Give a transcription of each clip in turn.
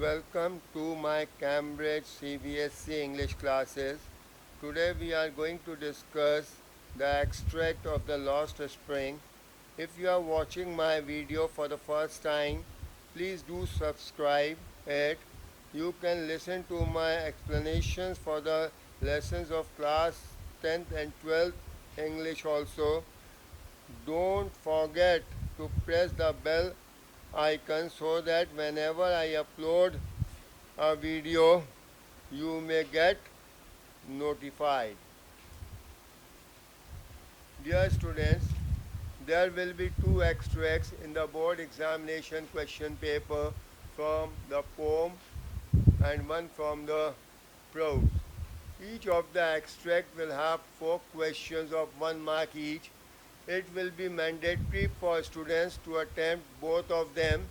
Welcome to my Cambridge CBSE English classes. Today we are going to discuss the extract of the Lost Spring. If you are watching my video for the first time, please do subscribe it. You can listen to my explanations for the lessons of class 10th and 12th English also. Don't forget to press the bell icon so that whenever I upload a video you may get notified. Dear students, there will be two extracts in the board examination question paper from the poem and one from the prose. Each of the extract will have 4 questions of 1 mark each. It will be mandatory for students to attempt both of them.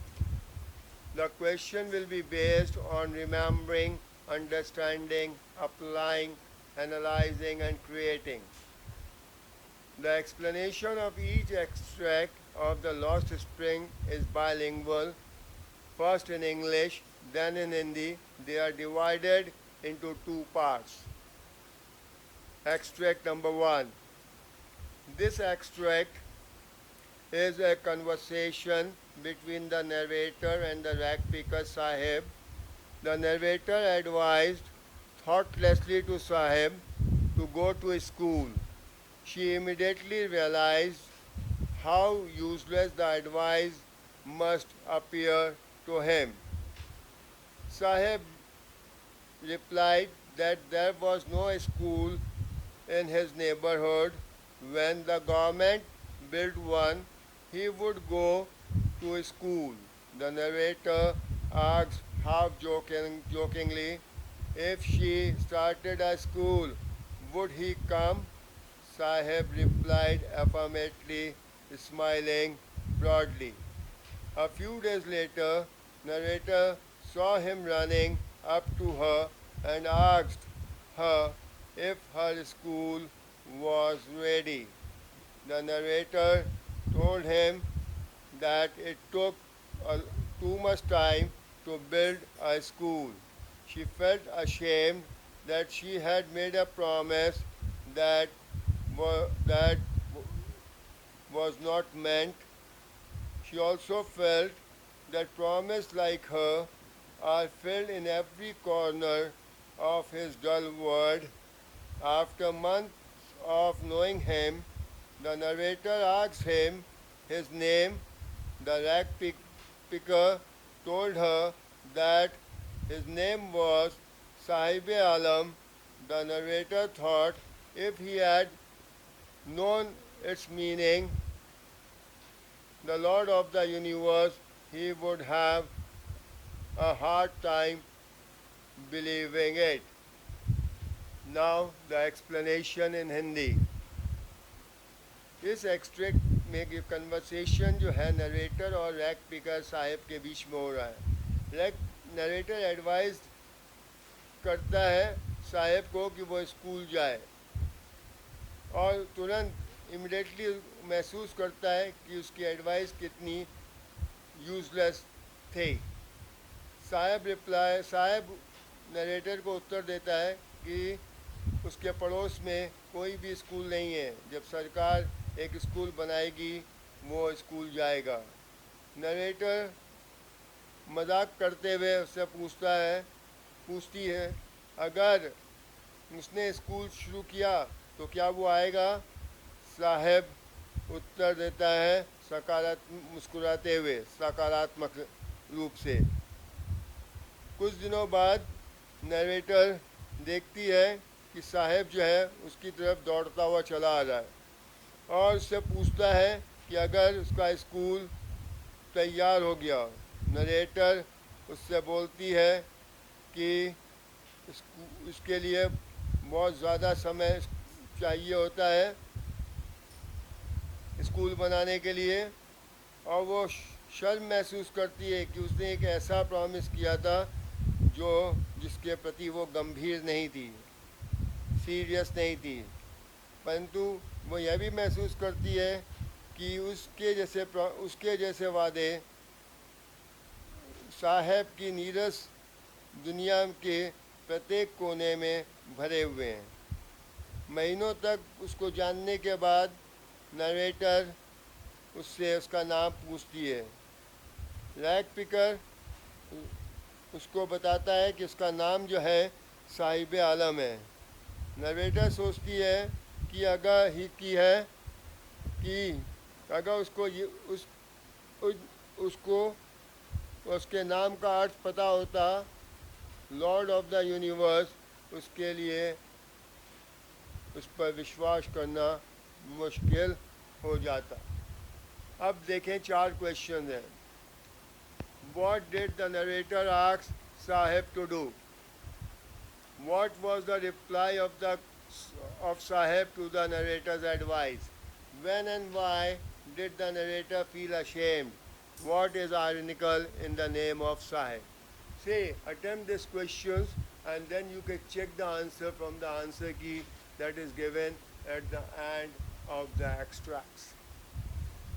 The question will be based on remembering, understanding, applying, analyzing, and creating. The explanation of each extract of the Lost Spring is bilingual, first in English, then in Hindi. They are divided into 2 parts. Extract number 1. This extract is a conversation between the narrator and the rag picker Sahib. The narrator advised thoughtlessly to Sahib to go to school. She immediately realized how useless the advice must appear to him. Sahib replied that there was no school in his neighborhood. When the government built one, he would go to school. The narrator asked half jokingly if she started a school, would he come? Sahib replied affirmatively, smiling broadly. A few days later, narrator saw him running up to her and asked her if her school was ready. The narrator told him that it took too much time to build a school. She felt ashamed that she had made a promise that that was not meant. She also felt that promises like her are filled in every corner of his dull world. After months of knowing him, the narrator asked him his name. The rag picker told her that his name was Sahib Alam. The narrator thought if he had known its meaning, the Lord of the universe, he would have a hard time believing it. Now the explanation in Hindi. इस extract में ये conversation जो है narrator और rack picker Sahib के बीच में हो रहा है. रैक नरेटर एडवाइस करता है साहिब को कि वो स्कूल जाए और तुरंत इमिडिएटली महसूस करता है कि उसकी एडवाइस कितनी यूजलेस थी. साहिब नरेटर को उत्तर देता है कि उसके पड़ोस में कोई भी स्कूल नहीं है. जब सरकार एक स्कूल बनाएगी वो स्कूल जाएगा. नरेटर मजाक करते हुए उससे पूछती है अगर उसने स्कूल शुरू किया तो क्या वो आएगा. साहब उत्तर देता है मुस्कुराते हुए सकारात्मक रूप से. कुछ दिनों बाद नरेटर देखती है कि साहब जो है उसकी तरफ दौड़ता हुआ चला आ रहा है और उससे पूछता है कि अगर उसका स्कूल तैयार हो गया. नरेटर उससे बोलती है कि इसके लिए बहुत ज़्यादा समय चाहिए होता है स्कूल बनाने के लिए और वो शर्म महसूस करती है कि उसने एक ऐसा प्रॉमिस किया था जिसके प्रति वो गंभीर नहीं थी, सीरियस नहीं थी. परंतु वो यह भी महसूस करती है कि उसके जैसे वादे साहेब की नीरस दुनिया के प्रत्येक कोने में भरे हुए हैं। महीनों तक उसको जानने के बाद नरेटर उससे उसका नाम पूछती है। रैग पिकर उसको बताता है कि उसका नाम जो है साहिब आलम है। नरेटर सोचती है कि अगर ही की है कि अगर उसको ये उसको उसके नाम का अर्थ पता होता, लॉर्ड ऑफ द यूनिवर्स, उसके लिए उस पर विश्वास करना मुश्किल हो जाता। अब देखें 4 क्वेश्चन हैं। What did the narrator ask Sahib to do? What was the reply of Sahib to the narrator's advice? When and why did the narrator feel ashamed? What is ironical in the name of Sahib? Say, attempt these questions and then you can check the answer from the answer key that is given at the end of the extracts.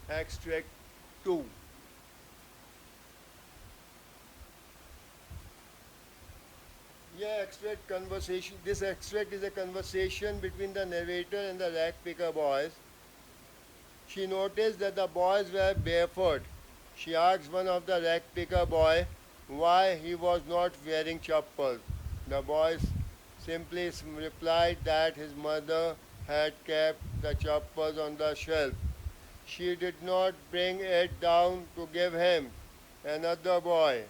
Extract 2. This extract is a conversation between the narrator and the rag picker boys. She noticed that the boys were barefoot. She asked one of the rag picker boy why he was not wearing chappals. The boy simply replied that his mother had kept the chappals on the shelf. She did not bring it down to give him. Another boy,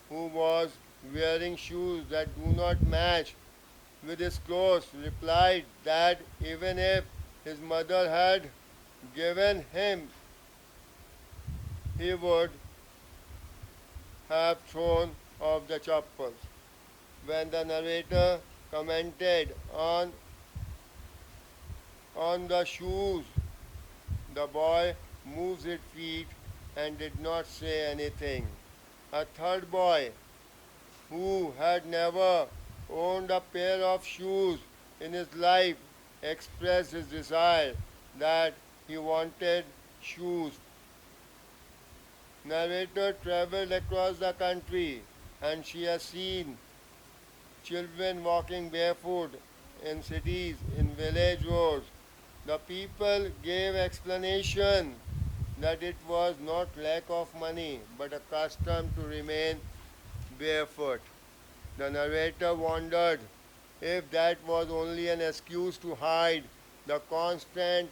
who was wearing shoes that do not match with his clothes, replied that even if his mother had given him, he would have thrown off the chappals. When the narrator commented on the shoes, the boy moved his feet and did not say anything. A third boy, who had never owned a pair of shoes in his life, expressed his desire that he wanted shoes. Narrator traveled across the country and she has seen children walking barefoot in cities, in village roads. The people gave explanation that it was not lack of money but a custom to remain barefoot. The narrator wondered if that was only an excuse to hide the constant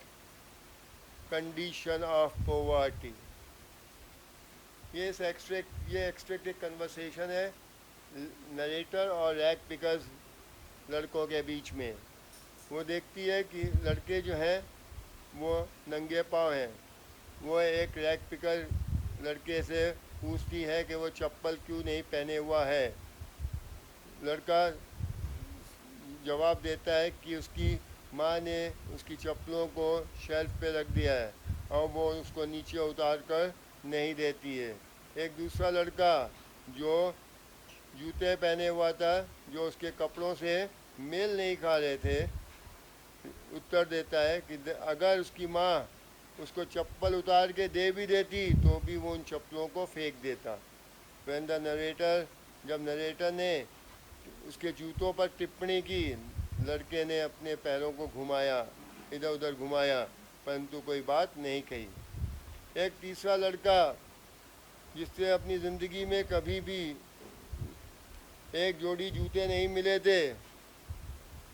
condition of poverty. ये extract एक conversation है narrator और rag pickers लड़कों के बीच में। वो देखती है कि लड़के जो हैं वो नंगे पाँव हैं। वो एक रैग पिकर लड़के से पूछती है कि वो चप्पल क्यों नहीं पहने हुआ है। लड़का जवाब देता है कि उसकी माँ ने उसकी चप्पलों को शेल्फ पे रख दिया है और वो उसको नीचे उतार कर नहीं देती है। एक दूसरा लड़का जो जूते पहने हुआ था, जो उसके कपड़ों से मेल नहीं खा रहे थे, उत्तर देता है कि अगर उसकी माँ उसको चप्पल उतार के दे भी देती तो भी वो उन चप्पलों को फेंक देता। When the narrator, जब नरेटर ने उसके जूतों पर टिप्पणी की, लड़के ने अपने पैरों को घुमाया, इधर उधर घुमाया, परंतु कोई बात नहीं कही। एक तीसरा लड़का जिससे अपनी ज़िंदगी में कभी भी एक जोड़ी जूते नहीं मिले थे,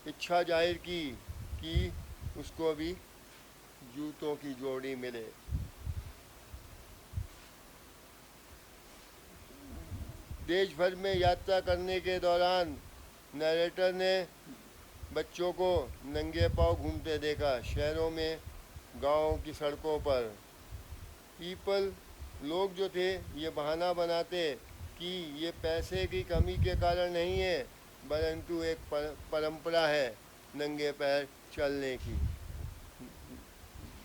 इच्छा जाहिर की कि उसको भी जूतों की जोड़ी मिले। देश भर में यात्रा करने के दौरान नरेटर ने बच्चों को नंगे पांव घूमते देखा, शहरों में, गांवों की सड़कों पर। लोग जो थे ये बहाना बनाते कि ये पैसे की कमी के कारण नहीं है, परंतु एक परंपरा है नंगे पैर चलने की।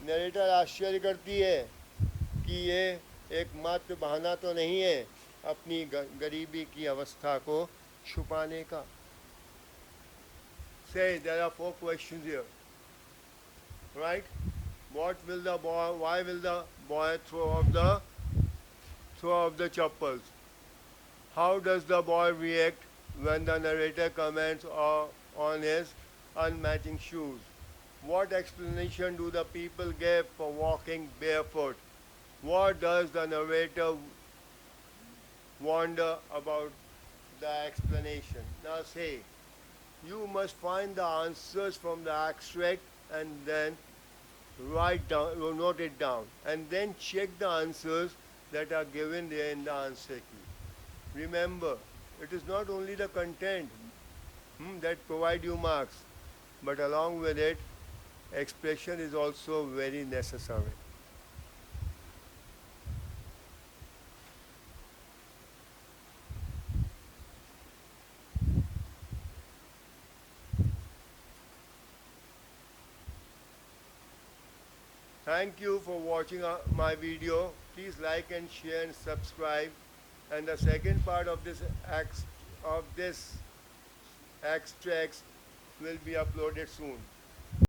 नरेटर आश्चर्य करती है कि ये एकमात्र बहाना तो नहीं है अपनी गरीबी की अवस्था को छुपाने का। Say, there are 4 questions here, right? Why will the boy throw off the chappals? How does the boy react when the narrator comments on his unmatching shoes? What explanation do the people give for walking barefoot? What does the narrator wonder about the explanation? Now say, you must find the answers from the extract and then write down, or note it down, and then check the answers that are given there in the answer key. Remember, it is not only the content that provide you marks, but along with it, expression is also very necessary. Thank you for watching my video. Please like and share and subscribe. And the second part of this extracts will be uploaded soon.